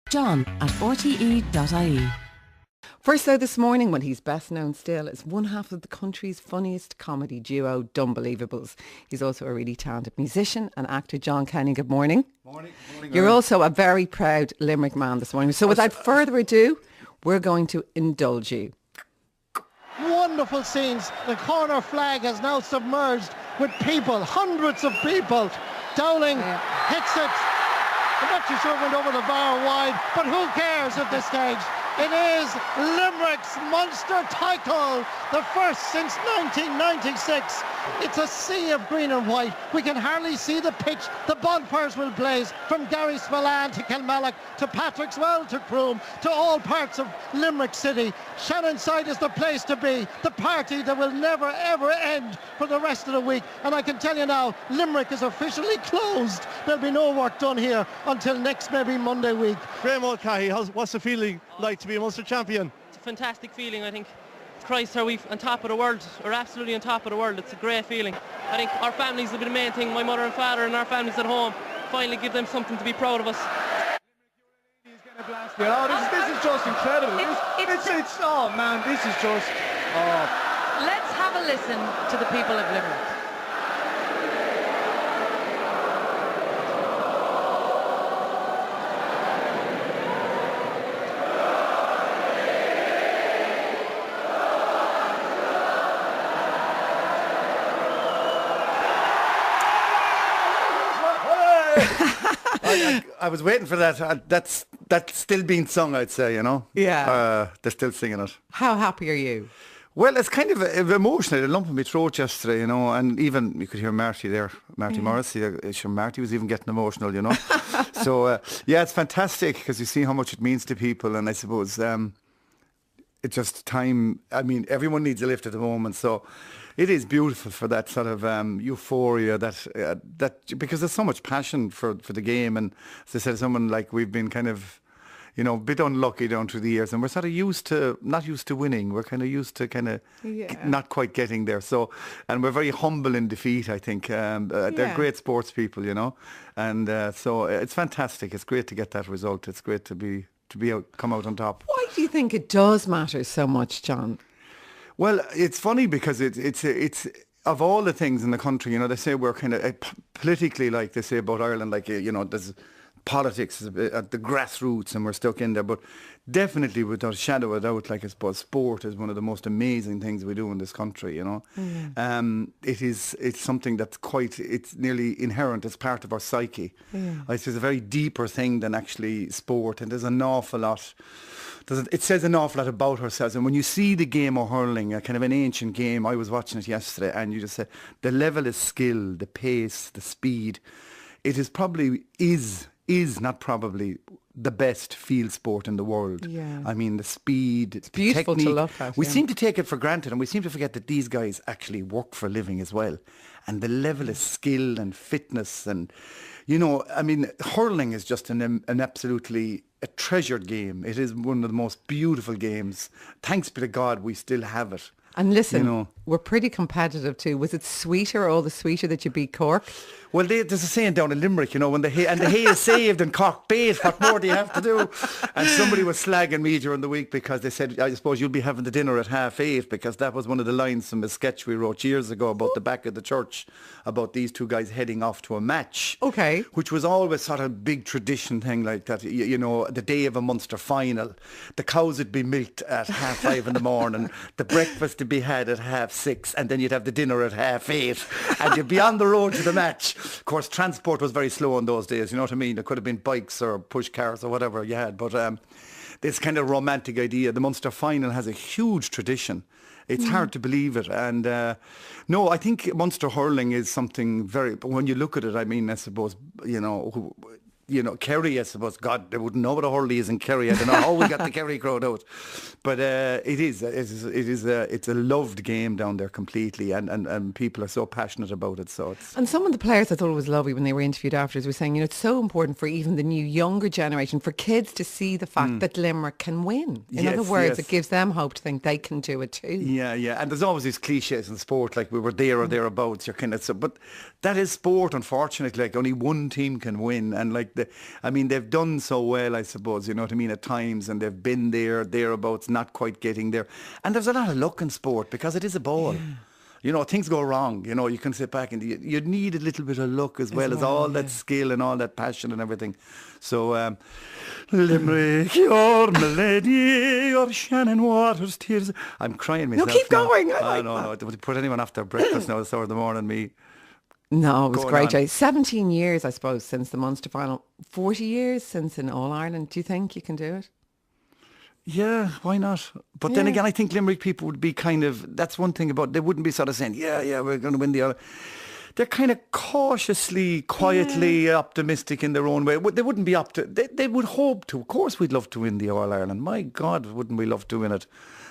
John@rte.ie. First though this morning, well, he's best known still as one half of the country's funniest comedy duo, Dumbelievables. He's also a really talented musician and actor. Jon Kenny, good morning. Morning. You're also a very proud Limerick man this morning. So without further ado, we're going to indulge you. Wonderful scenes. The corner flag has now submerged with people, hundreds of people. Dowling hits it. I'm not too sure it went over the bar wide, but who cares at this stage? It is Limerick's monster title, the first since 1996. It's a sea of green and white. We can hardly see the pitch. The bonfires will blaze from Gary Spillane to Kilmallock to Patrickswell to Croom to all parts of Limerick City. Shannonside is the place to be, the party that will never ever end for the rest of the week. And I can tell you now, Limerick is officially closed. There'll be no work done here until next maybe Monday week. Graham O'Cahy, what's the feeling like to be a Munster champion? It's a fantastic feeling. I think, Christ, are we on top of the world? We're absolutely on top of the world. It's a great feeling. I think our families will be the main thing. My mother and father and our families at home. Finally give them something to be proud of us. You know, this is just incredible. It's oh man, this is just. Oh. Let's have a listen to the people of Limerick. I was waiting for that. That's still being sung, I'd say, you know. Yeah. They're still singing it. How happy are you? Well, it's kind of emotional. A lump in my throat yesterday, you know, and even you could hear Marty there, Marty Morrissey. Sure, Marty was even getting emotional, you know. So, yeah, it's fantastic because you see how much it means to people, and I suppose it's just time. I mean, everyone needs a lift at the moment, so it is beautiful for that sort of euphoria that because there's so much passion for the game, and as I said, someone like we've been kind of, you know, a bit unlucky down through the years, and we're sort of not used to winning. We're kind of used to not quite getting there. So, and we're very humble in defeat, I think. They're great sports people, you know, and so it's fantastic. It's great to get that result. It's great to come out on top. Why do you think it does matter so much, John? Well, it's funny because it's of all the things in the country, you know, they say we're kind of politically, like they say about Ireland, like, you know, there's politics at the grassroots and we're stuck in there, but definitely without a shadow of a doubt, like I suppose sport is one of the most amazing things we do in this country, you know. It's something that's it's nearly inherent, it's part of our psyche. It's a very deeper thing than actually sport, and there's an awful lot. It says an awful lot about ourselves, and when you see the game of hurling, a kind of an ancient game, I was watching it yesterday, and you just say the level of skill, the pace, the speed, it is not probably the best field sport in the world. Yeah. I mean, the speed, it's beautiful technique. To look at. We seem to take it for granted, and we seem to forget that these guys actually work for a living as well. And the level of skill and fitness, and, you know, I mean, hurling is just an absolutely a treasured game. It is one of the most beautiful games. Thanks be to God we still have it. And listen, you know, we're pretty competitive too. Was it sweeter, all the sweeter that you beat Cork? Well, there's a saying down in Limerick, you know, when the hay is saved and Cork bait, what more do you have to do? And somebody was slagging me during the week because they said, I suppose you'll be having the dinner at 8:30, because that was one of the lines from a sketch we wrote years ago about the back of the church, about these two guys heading off to a match. Okay. Which was always sort of a big tradition thing like that, you know, the day of a Munster final. The cows would be milked at 5:30 in the morning, the breakfast to be had at 6:30, and then you'd have the dinner at 8:30, and you'd be on the road to the match. Of course, transport was very slow in those days, you know what I mean? It could have been bikes or push cars or whatever you had, but this kind of romantic idea, the Munster final has a huge tradition. It's hard to believe it. And no, I think Munster hurling is something very, when you look at it, I mean, I suppose, Kerry, I suppose, God, they wouldn't know what a hurley is in Kerry. I don't know how we got the Kerry crowd out. But it's a loved game down there completely, and people are so passionate about it. And some of the players, I thought it was lovely when they were interviewed afterwards, were saying, you know, it's so important for even the new younger generation, for kids to see the fact that Limerick can win. In other words, it gives them hope to think they can do it too. Yeah. And there's always these cliches in sport, like we were there or thereabouts. You're kind of but that is sport, unfortunately. Like only one team can win, and like They've done so well, I suppose, you know what I mean, at times, and they've been there, thereabouts, not quite getting there. And there's a lot of luck in sport because it is a ball. Yeah. You know, things go wrong. You know, you can sit back and you need a little bit of luck as well as all that skill and all that passion and everything. So, Limerick, your milady, your Shannon Waters tears. I'm crying myself. No, keep going. No. Don't put anyone after breakfast now. It's hour of the morning, me. No, it was great, Jay. 17 years, I suppose, since the Munster final. 40 years since in All-Ireland. Do you think you can do it? Yeah, why not? But then again, I think Limerick people would be kind of, that's one thing about, they wouldn't be sort of saying, yeah, we're going to win the All. They're kind of cautiously, quietly optimistic in their own way. They wouldn't be they would hope to. Of course we'd love to win the All-Ireland. My God, wouldn't we love to win it?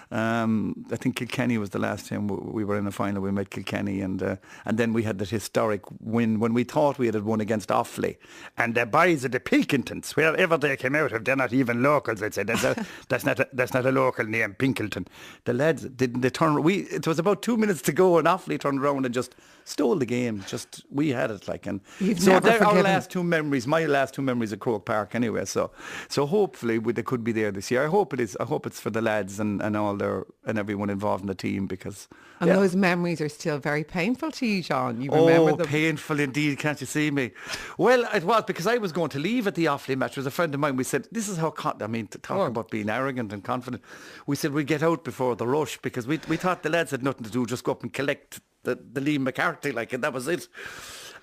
I think Kilkenny was the last time we were in a final. We met Kilkenny, and then we had that historic win when we thought we had won against Offaly. And the boys of the Pilkingtons, wherever they came out of, they're not even locals. I'd say that's not a local name, Pinkelton. The lads didn't. They turn. It was about 2 minutes to go, and Offaly turned around and just stole the game. We had it like, and so they're our last two memories. My last two memories of Croke Park, anyway. So hopefully they could be there this year. I hope it is. I hope it's for the lads and all and everyone involved in the team, because those memories are still very painful to you, John. You remember them? Painful indeed. Can't you see me? Well, it was because I was going to leave at the Offaly match. There was a friend of mine. We said, this is how talk about being arrogant and confident. We said we'd get out before the rush, because we thought the lads had nothing to do, just go up and collect the Liam McCarthy, and that was it.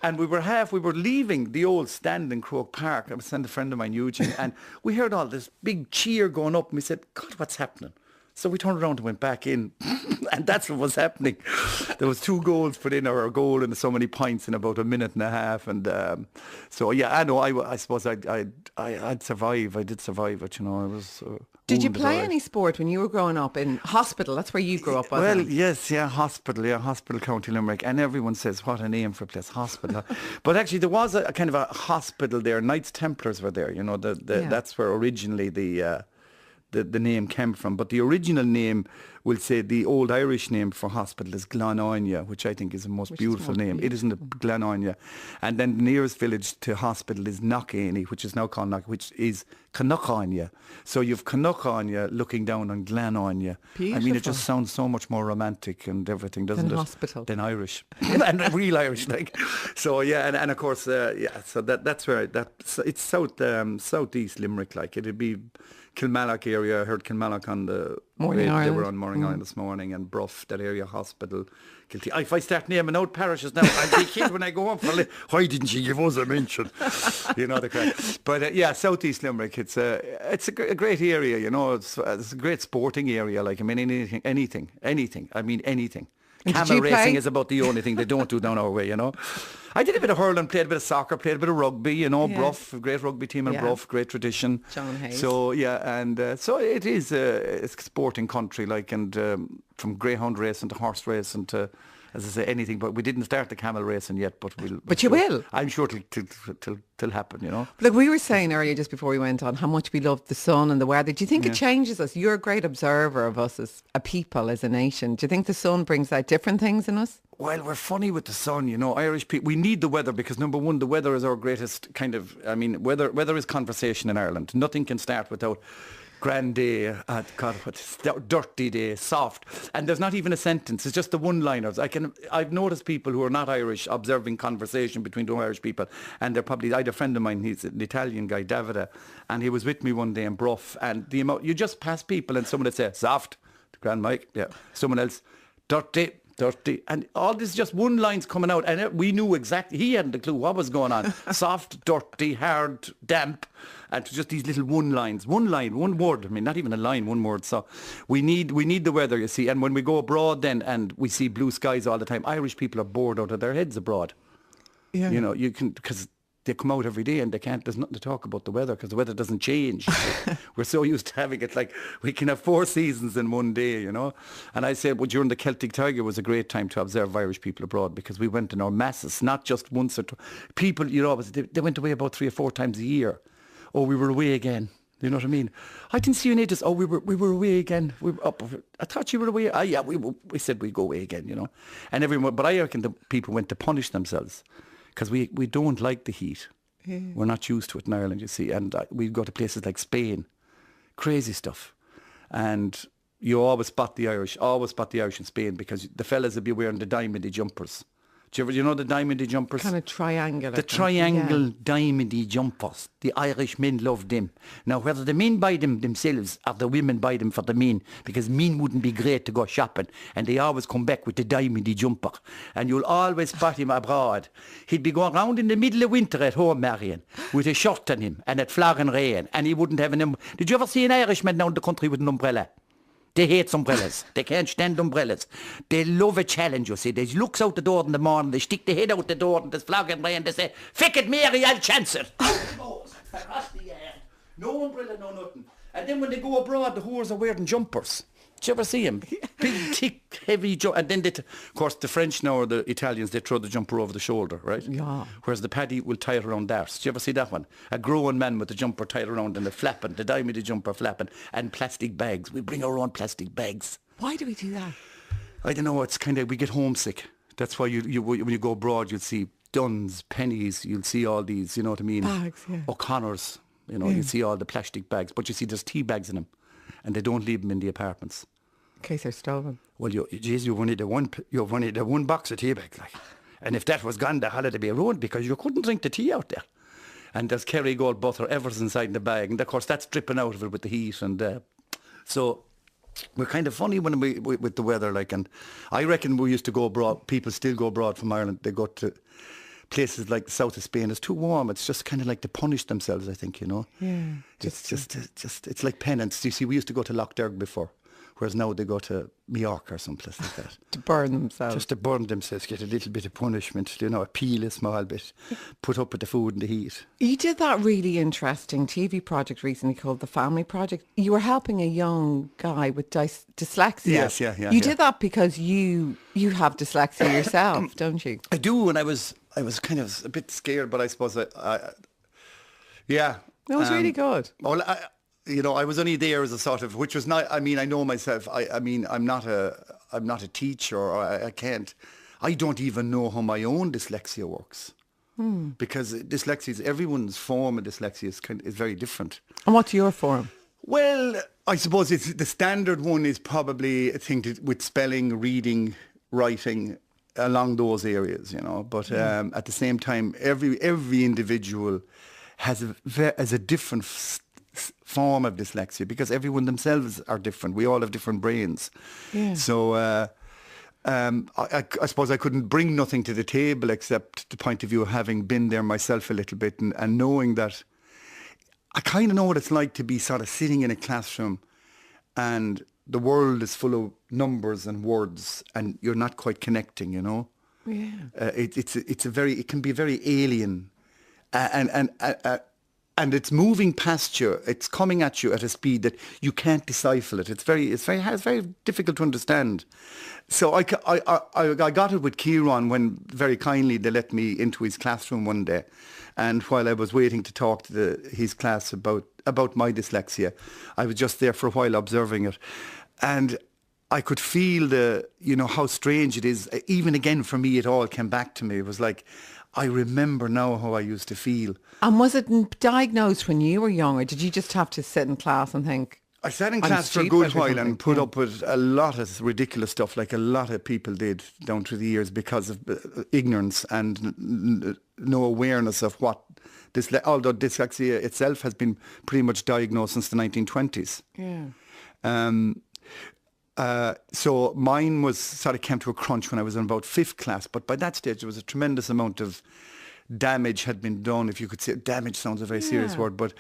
And we were leaving the old stand in Croke Park. I was sending a friend of mine, Eugene, and we heard all this big cheer going up, and we said, God, what's happening? So we turned around and went back in, and that's what was happening. There was 2 goals put in, or a goal and so many points in about a minute and a half, and so yeah, I know. I suppose I'd survive. I did survive it. You know, I was. Did you play any sport when you were growing up in Hospital? That's where you grew up, wasn't it? Well, yes, Hospital, County Limerick, and everyone says what a name for a place, Hospital. But actually, there was a kind of a hospital there. Knights Templars were there. You know, that's where originally the name came from. But the original name, we'll say the old Irish name for hospital is Glenanya, which I think is the most beautiful name. It isn't Glenanya. And then the nearest village to hospital is Knockany, which is now called which is Canuckanya. So you've Canuckanya looking down on Glenanya. Beautiful. I mean, it just sounds so much more romantic and everything, doesn't it? Hospital. Than Irish. And real Irish, like. So yeah, and of course, so that's where, it's southeast Limerick, like. It'd be Kilmallock area. I heard Kilmallock on the Morning radio. Ireland. They were on Morning Ireland this morning, and Bruff, that area, Hospital. If I start naming out parishes now, I'll be killed when I go on for why didn't you give us a mention? You know the crack. But southeast Limerick, it's a great area. You know, it's a great sporting area. Like, I mean, anything. I mean, anything. Camel racing is about the only thing they don't do down our way, you know. I did a bit of hurling, played a bit of soccer, played a bit of rugby, you know. Bruff, great rugby team in Bruff, great tradition. John Hayes. So, and so it is a sporting country, like, and from greyhound racing to horse racing to, as I say, anything. But we didn't start the camel racing yet, but we'll. But you will. I'm sure it'll happen, you know. Like we were saying earlier, just before we went on, how much we love the sun and the weather. Do you think it changes us? You're a great observer of us as a people, as a nation. Do you think the sun brings out different things in us? Well, we're funny with the sun, you know. Irish people, we need the weather because, number one, the weather is our greatest kind of, I mean, weather is conversation in Ireland. Nothing can start without grand day, dirty day, soft. And there's not even a sentence. It's just the one-liners. I've noticed people who are not Irish observing conversation between two Irish people, and they're probably, I had a friend of mine, he's an Italian guy, Davide, and he was with me one day in Bruff, and the amount, you just pass people and someone would say, soft, grand Mike, someone else, dirty, and all this just one line's coming out, and we knew exactly, he hadn't a clue what was going on. Soft, dirty, hard, damp, and just these little one line, one word. I mean, not even a line, one word. So we need the weather, you see. And when we go abroad then and we see blue skies all the time, Irish people are bored out of their heads abroad. Yeah. You know, you can, because they come out every day and there's nothing to talk about the weather because the weather doesn't change. We're so used to having it, like we can have 4 seasons in one day, you know. And I said, well, during the Celtic Tiger was a great time to observe Irish people abroad because we went in our masses, not just once or two. People, you know, they went away about 3 or 4 times a year. Oh, we were away again. You know what I mean? I didn't see you in ages. Oh, we were away again. We were up. I thought you were away. Yeah, we said we'd go away again, you know. And everyone, but I reckon the people went to punish themselves because we don't like the heat. We're not used to it in Ireland, you see. And we go to places like Spain. Crazy stuff. And you always spot the Irish in Spain because the fellas will be wearing the diamondy jumpers. Do you know the diamondy jumpers? Kind of triangular. The triangle diamondy jumpers. The Irish men love them. Now, whether the men buy them themselves or the women buy them for the men, because men wouldn't be great to go shopping, and they always come back with the diamondy jumper. And you'll always spot him abroad. He'd be going round in the middle of winter at home, Marion, with a shirt on him and at flogging rain, and he wouldn't have an umbrella. Did you ever see an Irishman down the country with an umbrella? They hate umbrellas. They can't stand umbrellas. They love a challenge, you see. They looks out the door in the morning, they stick their head out the door and there's flogging rain, they say, "Fick it, Mary, I'll chance it." Across the yard. No umbrella, no nothing. And then when they go abroad, the whores are wearing jumpers. Did you ever see them? Big, thick, heavy jumper. And then, of course, the French now or the Italians, they throw the jumper over the shoulder, right? Yeah. Whereas the paddy will tie it around theirs. Did you ever see that one? A grown man with the jumper tied around and the flapping, the diamond jumper flapping, and plastic bags. We bring our own plastic bags. Why do we do that? I don't know. It's kind of, we get homesick. That's why when you go abroad, you'll see Duns, Pennies, you'll see all these, you know what I mean? Bags, yeah. O'Connor's, you know, you see all the plastic bags. But you see there's tea bags in them, and they don't leave them in the apartments. In case they're stolen. Well, you've only the one box of tea bags, like. And if that was gone, the holiday be ruined because you couldn't drink the tea out there. And there's Kerrygold butter, ever's inside the bag. And of course, that's dripping out of it with the heat. And so we're kind of funny when we with the weather, like. And I reckon we used to go abroad. People still go abroad from Ireland. They go to places like the south of Spain. It's too warm. It's just kind of like to punish themselves, I think, you know. Yeah. It's like penance. You see, we used to go to Lough Derg before. Whereas now they go to Mallorca or someplace like that. To burn themselves. Just to burn themselves, get a little bit of punishment, you know, appeal a small bit, put up with the food and the heat. You did that really interesting TV project recently called The Family Project. You were helping a young guy with dyslexia. Yes, yeah. You did that because you have dyslexia yourself, don't you? I do, and I was kind of a bit scared, but I suppose yeah. It was really good. Well, I was only there as a sort of, which was not. I mean, I know myself. I mean, I'm not a teacher, or I can't. I don't even know how my own dyslexia works, because everyone's form of dyslexia is very different. And what's your form? Well, I suppose it's the standard one is probably a thing with spelling, reading, writing, along those areas, you know. But at the same time, every individual has a different form of dyslexia because everyone themselves are different. We all have different brains. Yeah. So I suppose I couldn't bring nothing to the table except the point of view of having been there myself a little bit and knowing that I kind of know what it's like to be sort of sitting in a classroom and the world is full of numbers and words and you're not quite connecting, you know. Yeah. It can be very alien and it's moving past you. It's coming at you at a speed that you can't decipher it. It's very difficult to understand. So I got it with Kieran when very kindly they let me into his classroom one day, and while I was waiting to talk to his class about my dyslexia, I was just there for a while observing it, and I could feel how strange it is. Even again for me, it all came back to me. It was like, I remember now how I used to feel. And was it diagnosed when you were young, or did you just have to sit in class and think? I sat in class for a good while and put up with a lot of ridiculous stuff, like a lot of people did down through the years because of ignorance and no awareness of what although dyslexia itself has been pretty much diagnosed since the 1920s. Yeah. So mine was sort of came to a crunch when I was in about 5th class, but by that stage there was a tremendous amount of damage had been done, if you could say. Damage sounds a very serious word, but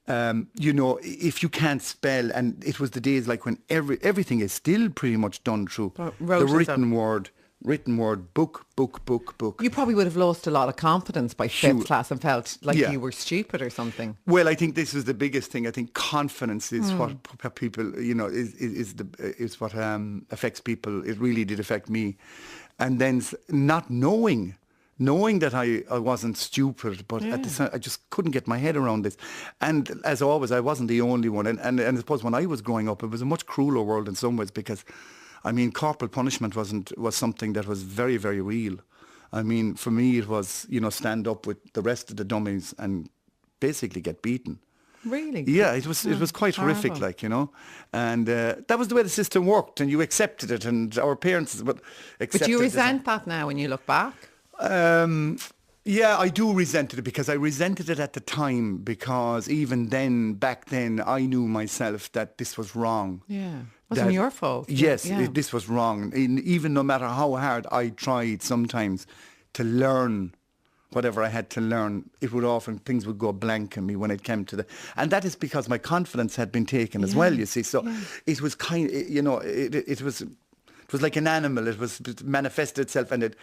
if you can't spell, and it was the days like when everything is still pretty much done through the written word, book. You probably would have lost a lot of confidence by 5th class and felt like you were stupid or something. Well, I think this was the biggest thing. I think confidence is what people, is what affects people. It really did affect me. And then not knowing that I wasn't stupid, but at the same, I just couldn't get my head around this. And as always, I wasn't the only one. And I suppose when I was growing up, it was a much crueler world in some ways because, I mean, corporal punishment was something that was very, very real. I mean, for me, it was, you know, stand up with the rest of the dummies and basically get beaten. Really? Yeah, it was quite horrific, like, you know. And that was the way the system worked, and you accepted it, and our parents would accept it. But do you resent that now when you look back? Yeah, I do resent it, because I resented it at the time, because even then, back then, I knew myself that this was wrong. Yeah. It wasn't your fault. Yes, Yeah. this was wrong. Even no matter how hard I tried sometimes to learn whatever I had to learn, it would often, things would go blank on me when it came to and that is because my confidence had been taken as well, you see. So it was kind, you know, it was like an animal. It manifested itself, and it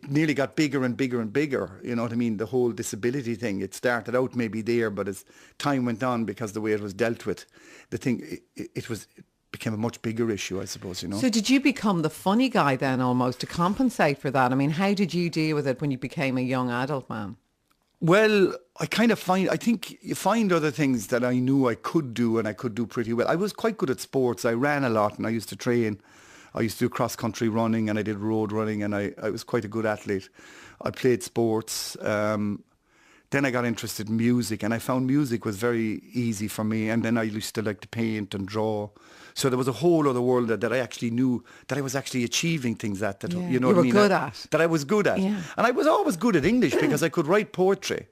nearly got bigger and bigger and bigger. You know what I mean? The whole disability thing. It started out maybe there, but as time went on, because the way it was dealt with, the thing, it became a much bigger issue, I suppose, you know. So did you become the funny guy then, almost, to compensate for that? I mean, how did you deal with it when you became a young adult man? Well, I think you find other things that I knew I could do, and I could do pretty well. I was quite good at sports. I ran a lot, and I used to train. I used to do cross-country running, and I did road running, and I was quite a good athlete. I played sports. Then I got interested in music, and I found music was very easy for me. And then I used to like to paint and draw. So there was a whole other world that I actually knew that I was actually achieving things at. That, you know what I mean? You were good at. That I was good at. Yeah. And I was always good at English, because I could write poetry,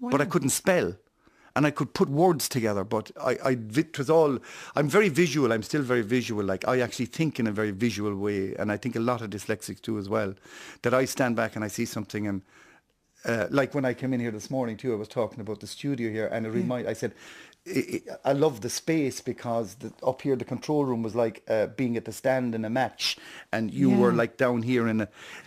but I couldn't spell. And I could put words together, but it was all, I'm very visual. I'm still very visual. Like, I actually think in a very visual way. And I think a lot of dyslexics do as well. That I stand back and I see something, and like when I came in here this morning too, I was talking about the studio here, and I said, I love the space, because up here the control room was like being at the stand in a match, and you were like down here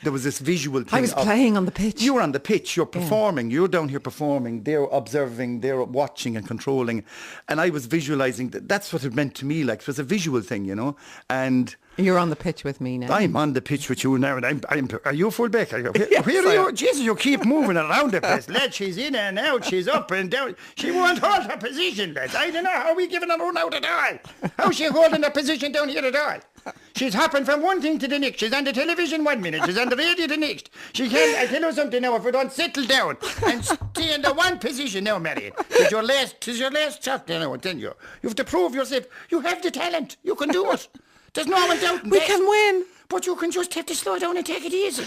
there was this visual thing. I was playing on the pitch. You were on the pitch, you're performing, you're down here performing, they're observing, they're watching and controlling, and I was visualising. That's what it meant to me, like it was a visual thing, you know. And you're on the pitch with me now. I'm on the pitch with you now, and are you full back? Yes, where are you? Jesus, you keep moving around the place. Lad, she's in and out, she's up and down. She won't hold her position, lads. I don't know how we giving her run out at all. How's she holding her position down here at all? She's hopping from one thing to the next. She's on the television 1 minute, she's on the radio the next. She can't, I tell you something now, if we don't settle down and stay in the one position now, Marion, it's your last shot now, I tell you. You have to prove yourself. You have the talent. You can do it. There's no one doubting We that. can win. But you can just have to slow down and take it easy.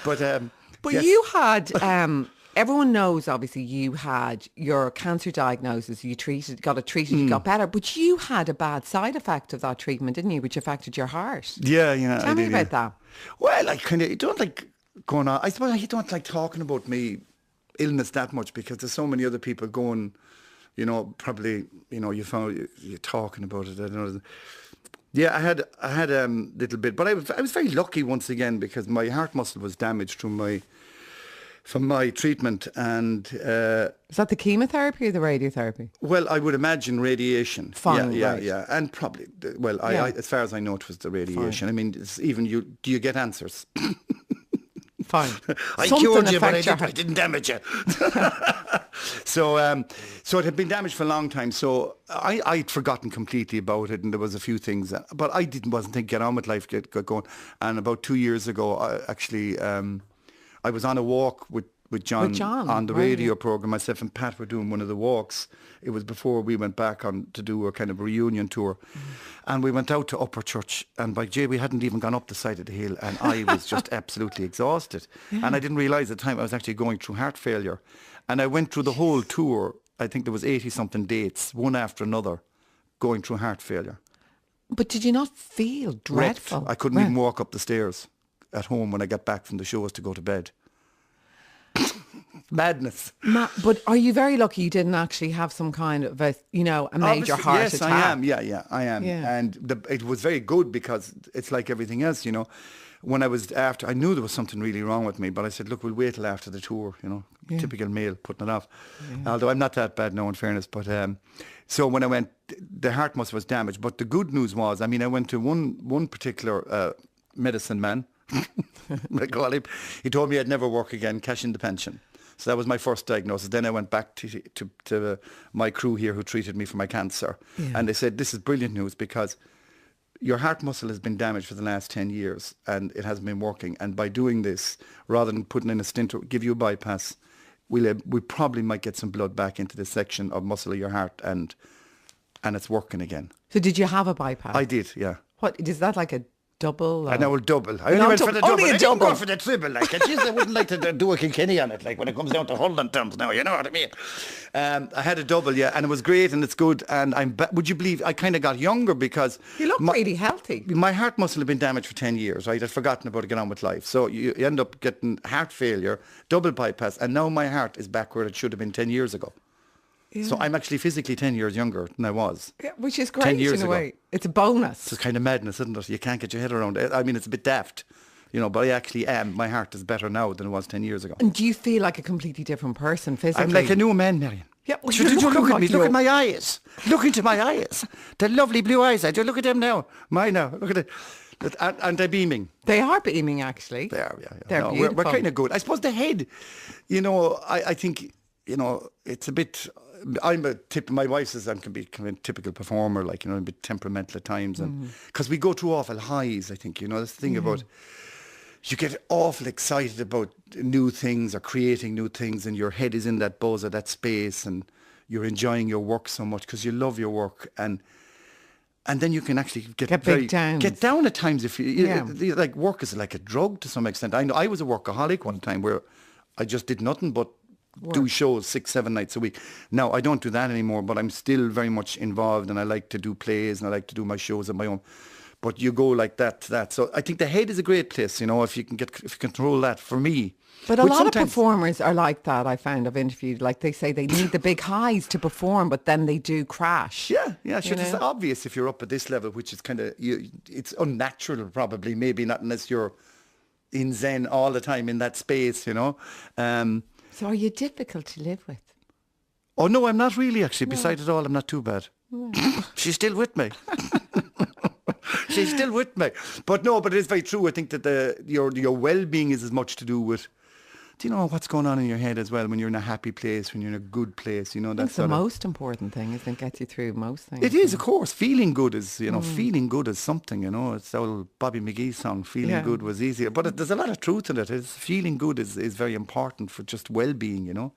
But yes. You had, everyone knows, obviously, you had your cancer diagnosis, you got it treated, you got better, but you had a bad side effect of that treatment, didn't you, which affected your heart? Yeah. Tell me about that. Well, I kind of don't like going on. I suppose I don't like talking about my illness that much, because there's so many other people going, you know, probably, you know, you're talking about it. I don't know. Yeah, I had a little bit, but I was very lucky once again, because my heart muscle was damaged from my treatment. And is that the chemotherapy or the radiotherapy? Well, I would imagine radiation. Fine, yeah, right. yeah, and probably. Well, I as far as I know, it was the radiation. Fine. I mean, even you. Do you get answers? Fine. I cured you, but I didn't damage you. So it had been damaged for a long time. So I'd forgotten completely about it, and there was a few things, but I wasn't thinking, get on with life, get going. And about 2 years ago, I was on a walk with Jon on the radio program. Myself and Pat were doing one of the walks. It was before we went back on to do a kind of reunion tour. And we went out to Upper Church, and by Jay, we hadn't even gone up the side of the hill, and I was just absolutely exhausted. Yeah. And I didn't realise at the time I was actually going through heart failure. And I went through the whole tour. I think there was 80-something dates, one after another, going through heart failure. But did you not feel dreadful? Wrecked. I couldn't even walk up the stairs at home when I got back from the shows to go to bed. Madness. But are you very lucky you didn't actually have some kind of a major heart attack? Yes, I am. Yeah, I am. Yeah. And it was very good, because it's like everything else, you know. When I was after, I knew there was something really wrong with me, but I said, look, we'll wait till after the tour, you know. Yeah. Typical male, putting it off. Yeah. Although I'm not that bad now, in fairness. But so when I went, the heart muscle was damaged. But the good news was, I mean, I went to one particular medicine man, I call him. He told me I'd never work again, cash in the pension. So that was my first diagnosis. Then I went back to my crew here who treated me for my cancer. Yeah. And they said, this is brilliant news, because your heart muscle has been damaged for the last 10 years and it hasn't been working. And by doing this, rather than putting in a stent or give you a bypass, we probably might get some blood back into this section of muscle of your heart and it's working again. So did you have a bypass? I did, yeah. What, is that like a double? I know, double. I only went for the double. Only a I didn't double. go for the triple. Like, geez, I wouldn't like to do a Kilkenny on it, like when it comes down to Holland terms now, you know what I mean? I had a double, yeah, and it was great and it's good. And would you believe, I kind of got younger because... You look really healthy. My heart muscle had been damaged for 10 years, right? I'd forgotten about to get on with life. So you end up getting heart failure, double bypass, and now my heart is back where it should have been 10 years ago. Yeah. So I'm actually physically 10 years younger than I was. Yeah, which is great in a way. It's a bonus. It's kind of madness, isn't it? You can't get your head around it. I mean, it's a bit daft, you know, but I actually am. My heart is better now than it was 10 years ago. And do you feel like a completely different person physically? I'm like a new man, Miriam. Yeah, well, Did you look at me? Look at my eyes. Look into my eyes. The lovely blue eyes. Do you look at them now? Mine now. Look at it. And they're beaming. They are beaming, actually. They are, yeah. They're beautiful. We're kind of good. I suppose the head, you know, I think, you know, it's a bit... my wife says I can be kind of a typical performer, like, you know, a bit temperamental at times, and because we go through awful highs, I think, you know, that's the thing about, you get awful excited about new things or creating new things, and your head is in that buzz or that space, and you're enjoying your work so much because you love your work, and then you can actually get down at times if you like, work is like a drug to some extent. I know I was a workaholic one time where I just did nothing but do shows 6-7 nights a week. Now I don't do that anymore, but I'm still very much involved, and I like to do plays and I like to do my shows on my own. But you go like that. So I think the head is a great place, you know, if you control that, for me. But a lot of performers are like that, I found. I've interviewed, like they say they need the big highs to perform, but then they do crash. Yeah, sure. It's obvious if you're up at this level, which is kind of, it's unnatural probably, maybe not unless you're in Zen all the time in that space, you know. So are you difficult to live with? Oh, no, I'm not really, actually. Besides it all, I'm not too bad. She's still with me. She's still with me. But it is very true. I think that your well-being is as much to do with, do you know, what's going on in your head as well when you're in a happy place, when you're in a good place, you know. That's the most important thing, isn't it? Gets you through most things. It is, of course. Feeling good is, you know, feeling good is something, you know. It's the old Bobby McGee song, feeling good was easier. But there's a lot of truth in it. Feeling good is very important for just well-being, you know.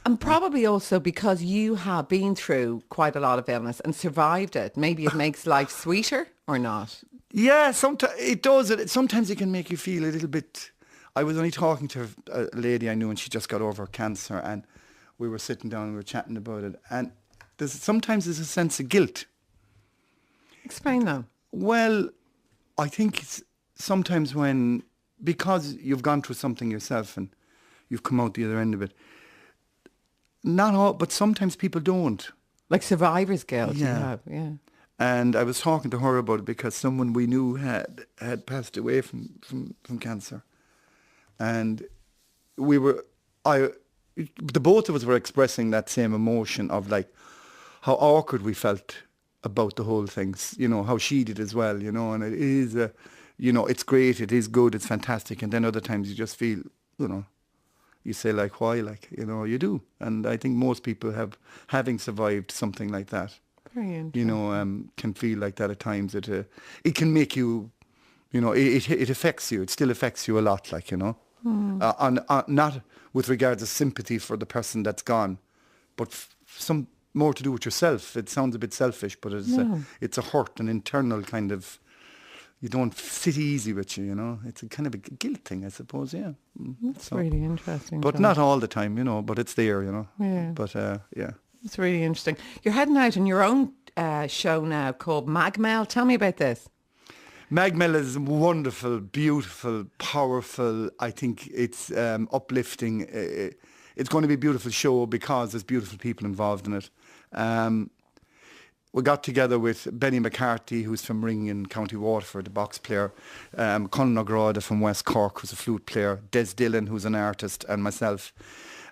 And probably also because you have been through quite a lot of illness and survived it. Maybe it makes life sweeter or not? Yeah, sometimes it does. Sometimes it can make you feel a little bit... I was only talking to a lady I knew, and she just got over cancer, and we were sitting down and we were chatting about it. And sometimes there's a sense of guilt. Explain that. Well, I think it's sometimes because you've gone through something yourself and you've come out the other end of it, not all, but sometimes people don't. Like survivor's guilt. Yeah. And I was talking to her about it because someone we knew had passed away from cancer. And the both of us were expressing that same emotion of like how awkward we felt about the whole thing, you know, how she did as well, you know, and it is, you know, it's great, it is good, it's fantastic. And then other times you just feel, you know, you say like, why, like, you know, you do. And I think most people having survived something like that, you know, can feel like that at times. It can make you, you know, it affects you. It still affects you a lot, like, you know. Not with regards to sympathy for the person that's gone, but some more to do with yourself. It sounds a bit selfish, but it's a hurt, an internal kind of, you don't sit easy with you, you know. It's a kind of a guilt thing, I suppose, yeah. That's really interesting. But not all the time, you know, but it's there, you know. Yeah. But, yeah. It's really interesting. You're heading out on your own show now called Magmel. Tell me about this. Magmel is wonderful, beautiful, powerful. I think it's uplifting. It's going to be a beautiful show because there's beautiful people involved in it. We got together with Benny McCarthy, who's from Ring in County Waterford, the box player, Conn O'Grada from West Cork, who's a flute player, Des Dillon, who's an artist, and myself.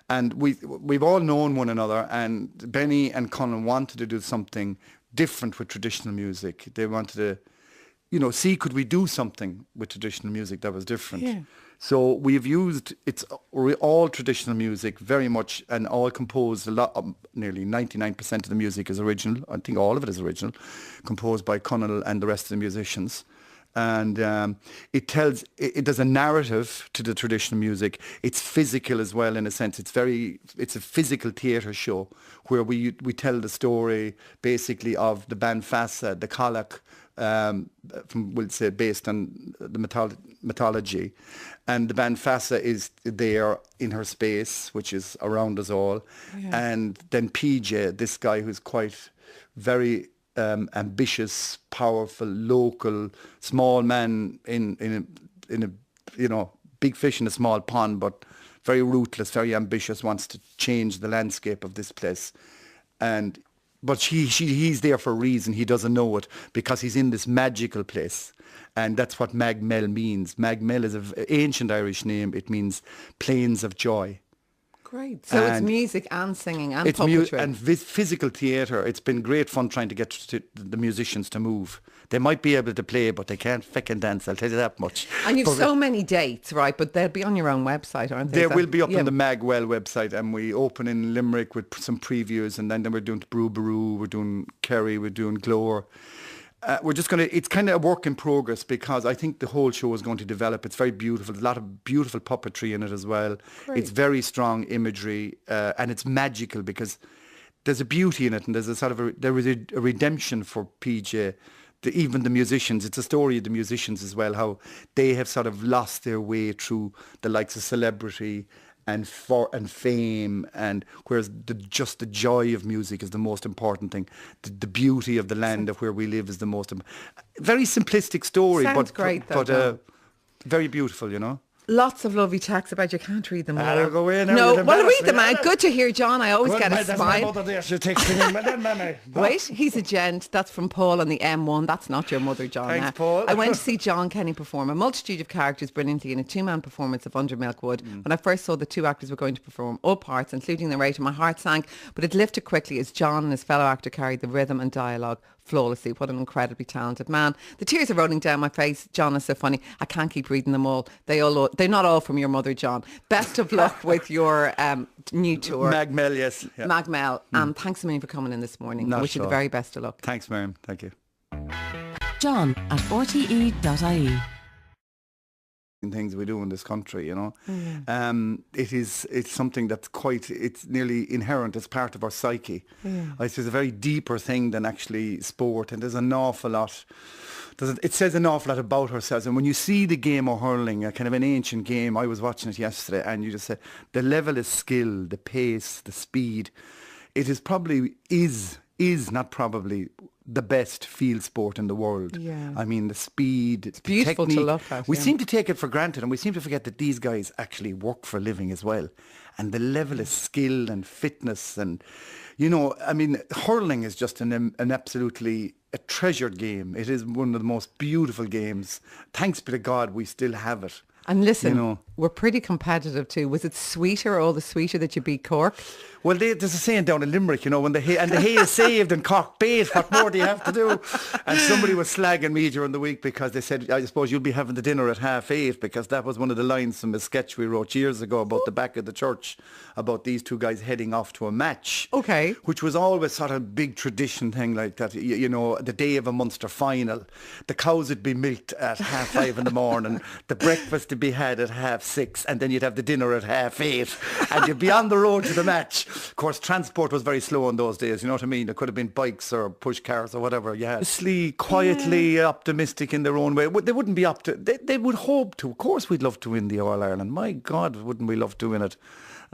And we've all known one another, and Benny and Conn wanted to do something different with traditional music. They wanted to see could we do something with traditional music that was different. Yeah. So we've used, it's all traditional music very much, and all composed, nearly 99% of the music is original. I think all of it is original, composed by Connell and the rest of the musicians. And there's a narrative to the traditional music. It's physical as well, in a sense. It's a physical theatre show where we tell the story basically of the band Fassa, the Cailleach, we'll say based on the mythology. And the band Fassa is there in her space, which is around us all. Yeah. And then PJ, this guy who's quite very ambitious, powerful, local, small man in a big fish in a small pond, but very ruthless, very ambitious, wants to change the landscape of this place. But he's there for a reason. He doesn't know it because he's in this magical place. And that's what Magmel means. Magmel is an ancient Irish name. It means plains of joy. Great. So it's music and singing and puppetry. And physical theatre. It's been great fun trying to get the musicians to move. They might be able to play, but they can't feckin' dance, I'll tell you that much. And you've so many dates, right? But they'll be on your own website, aren't they? They will be up on the Magwell website, and we open in Limerick with some previews, and then we're doing Brew, we're doing Kerry, we're doing Glore. We're just going to, it's kind of a work in progress because I think the whole show is going to develop. It's very beautiful. There's a lot of beautiful puppetry in it as well. Great. It's very strong imagery and it's magical because there's a beauty in it, and there's a sort of there is a redemption for PJ. Even the musicians, it's a story of the musicians as well, how they have sort of lost their way through the likes of celebrity and fame, and whereas just the joy of music is the most important thing. The beauty of the land of where we live is the most very simplistic story. Sounds great, though, very beautiful, Lots of lovely texts about you. Can't read them all. I'll go in. No, well, read them out. Good to hear, John. I always get a smile. Wait, he's a gent. That's from Paul on the M1. That's not your mother, John. Thanks, Paul. I went to see Jon Kenny perform a multitude of characters brilliantly in a two-man performance of Under Milkwood. When I first saw the two actors were going to perform all parts, including the narrator, my heart sank, but it lifted quickly as John and his fellow actor carried the rhythm and dialogue flawlessly. What an incredibly talented man. The tears are rolling down my face. John is so funny. I can't keep reading them all. They're not all from your mother, John. Best of luck with your new tour. Magmel, yes. Yeah. Magmel. Thanks a million for coming in this morning. I wish you the very best of luck. Thanks, Miriam. Thank you. John at rte.ie. Things we do in this country, it's something that's it's nearly inherent. It's part of our psyche. It's a very deeper thing than actually sport, and there's an awful lot. It says an awful lot about ourselves. And when you see the game of hurling, a kind of an ancient game, I was watching it yesterday, and you just say the level of skill, the pace, the speed, it is probably not probably the best field sport in the world. Yeah. I mean, the speed, it's beautiful technique. To look at. We seem to take it for granted, and we seem to forget that these guys actually work for a living as well. And the level of skill and fitness, and hurling is just an absolutely a treasured game. It is one of the most beautiful games. Thanks be to God we still have it. And listen, we're pretty competitive too. Was it sweeter, all the sweeter that you beat Cork? Well, there's a saying down in Limerick, when the hay is saved and Cork bait, what more do you have to do? And somebody was slagging me during the week because they said, I suppose you'll be having the dinner at 8:30, because that was one of the lines from a sketch we wrote years ago about the back of the church, about these two guys heading off to a match. Okay. Which was always sort of a big tradition thing like that, the day of a Munster final. The cows would be milked at 5:30 in the morning, the breakfast to be had at 6:30, and then you'd have the dinner at 8:30, and you'd be on the road to the match. Of course, transport was very slow in those days, you know what I mean? It could have been bikes or push cars or whatever you had. Quietly optimistic in their own way. They wouldn't be they would hope to. Of course we'd love to win the All-Ireland. My God, wouldn't we love to win it?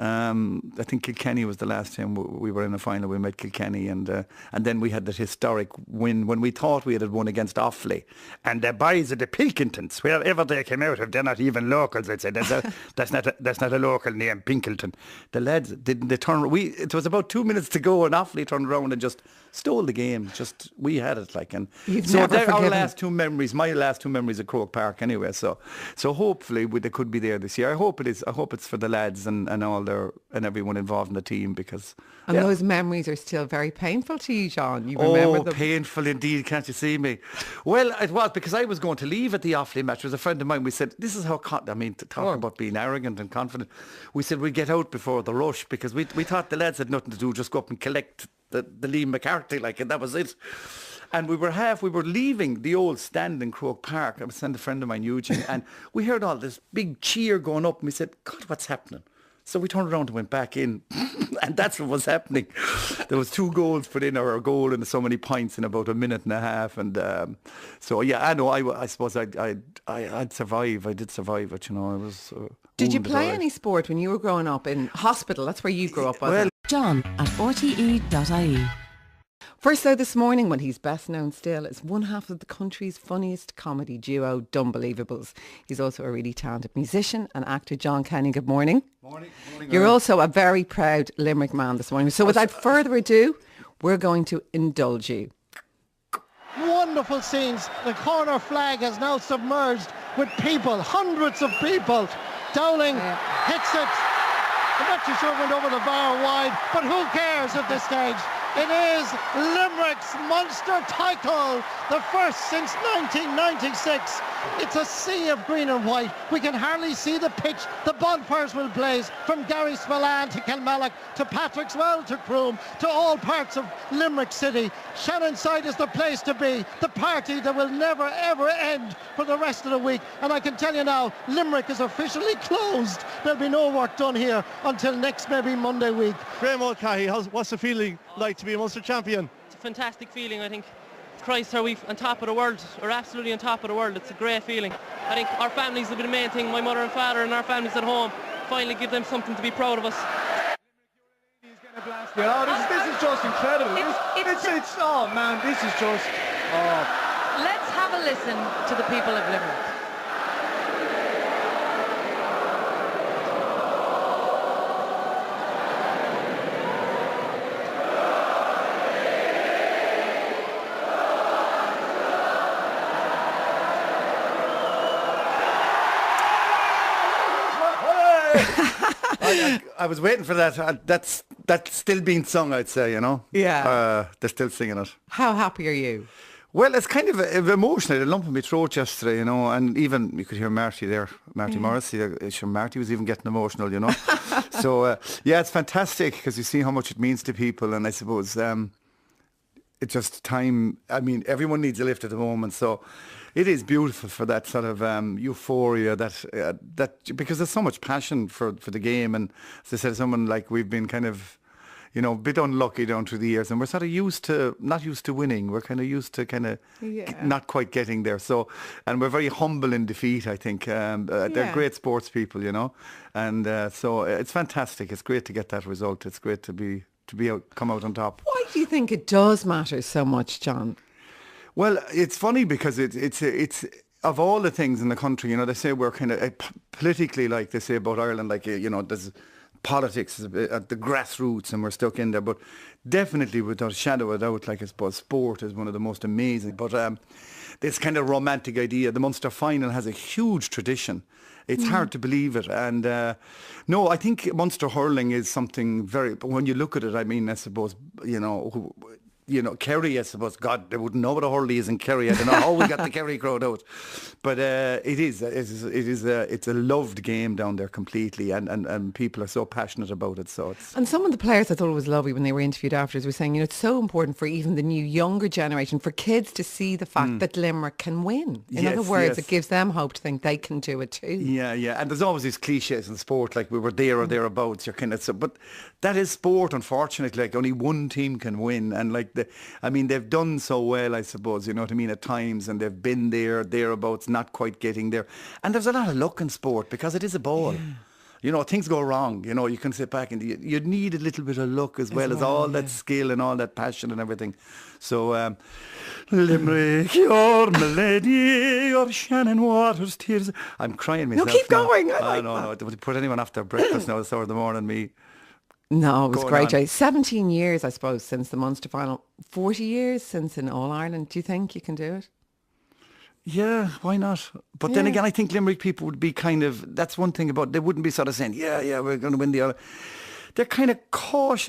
I think Kilkenny was the last time we were in a final. We met Kilkenny, and then we had that historic win when we thought we had won against Offaly. And the boys of the Pilkingtons, wherever they came out of, they're not even locals. I'd say that's not a local name, Pinkleton. The lads didn't. It was about 2 minutes to go, and Offaly turned around and just stole the game. Just we had it like, and You've so never they're our forgiven. last two memories. My last two memories of Croke Park, anyway. So hopefully they could be there this year. I hope it is. I hope it's for the lads and all their and everyone involved in the team because. And yeah. those memories are still very painful to you, John. You remember them? Painful indeed, can't you see me? Well, it was because I was going to leave at the Offaly match. There was a friend of mine, we said, this is how, to talk about being arrogant and confident. We said we'd get out before the rush because we thought the lads had nothing to do, just go up and collect the Liam McCarthy, like, and that was it. And we were leaving the old stand in Croke Park. I was sending a friend of mine, Eugene, and we heard all this big cheer going up and we said, God, what's happening? So we turned around and went back in, and that's what was happening. There was 2 goals put in, or a goal and so many points in about a minute and a half, and so yeah, I know. I suppose I'd survive. I did survive it, you know. I was. Did you wounded, play all right. any sport when you were growing up in hospital? That's where you grew up, wasn't it? John at rte.ie. First though this morning, when he's best known still as one half of the country's funniest comedy duo, Dumbelievables. He's also a really talented musician and actor, Jon Kenny. Good morning. Morning. You're also a very proud Limerick man this morning. So without further ado, we're going to indulge you. Wonderful scenes. The corner flag has now submerged with people, hundreds of people. Dowling hits it. I'm not too sure it went over the bar wide, but who cares at this stage? It is Limerick's Munster title, the first since 1996. It's a sea of green and white. We can hardly see the pitch. The bonfires will blaze from Gary Spillane to Kilmallock to Patrickswell to Croom to all parts of Limerick City. Shannonside is the place to be, the party that will never ever end for the rest of the week. And I can tell you now, Limerick is officially closed. There'll be no work done here until next maybe Monday week. Graham Mulcahy, what's the feeling like to be a Munster champion? It's a fantastic feeling, I think. Christ, are we on top of the world? We're absolutely on top of the world. It's a great feeling. I think our families have been the main thing. My mother and father and our families at home. Finally give them something to be proud of us. He's getting blasted. Oh, this is just incredible. It's oh man, this is just. Oh. Let's have a listen to the people of Limerick. I was waiting for that. That's still being sung, I'd say, you know. Yeah. They're still singing it. How happy are you? Well, it's kind of emotional. I had a lump in my throat yesterday, you know, and even you could hear Marty there, Marty Morrissey. Sure, Marty was even getting emotional, you know. So, yeah, it's fantastic because you see how much it means to people, and I suppose it's just time. I mean, everyone needs a lift at the moment, so it is beautiful for that sort of euphoria that because there's so much passion for the game, and as I said, someone like we've been kind of, you know, a bit unlucky down through the years, and we're sort of not used to winning. We're kind of used to not quite getting there. So, and we're very humble in defeat, I think. They're great sports people, you know, and so it's fantastic. It's great to get that result. It's great to come out on top. Why do you think it does matter so much, John? Well, it's funny because it's of all the things in the country, you know, they say we're kind of politically, like they say about Ireland, like, you know, there's politics at the grassroots and we're stuck in there, but definitely without a shadow of a doubt, like I suppose sport is one of the most amazing. But this kind of romantic idea, the Munster final has a huge tradition. It's hard to believe it. And no, I think Munster hurling is something very, but when you look at it, I mean, I suppose, Kerry, I suppose, God, they wouldn't know what a hurley is in Kerry. I don't know how we got the Kerry crowd out. But it's a loved game down there completely, and people are so passionate about it. So it's. And some of the players, I thought it was lovely when they were interviewed afterwards, were saying, you know, it's so important for even the new younger generation, for kids to see the fact that Limerick can win. In other words, it gives them hope to think they can do it too. Yeah. And there's always these cliches in sport, like we were there or thereabouts. You're kind of but that is sport, unfortunately. Like only one team can win, and like they've done so well, I suppose, you know what I mean, at times, and they've been thereabouts, not quite getting there. And there's a lot of luck in sport because it is a ball. Yeah. You know, things go wrong. You know, you can sit back and you need a little bit of luck as well as all that skill and all that passion and everything. So, Limerick, your milady, your Shannon Waters tears. I'm crying myself. No, keep going. No. Would you put anyone after breakfast now? It's 4 in the morning, me No, it was going great, on. Jay. 17 years, I suppose, since the Munster final. 40 years since in All-Ireland. Do you think you can do it? Yeah, why not? But then Yeah. again, I think Limerick people would be kind of, that's one thing about, they wouldn't be sort of saying, yeah, we're going to win the All. They're kind of cautious.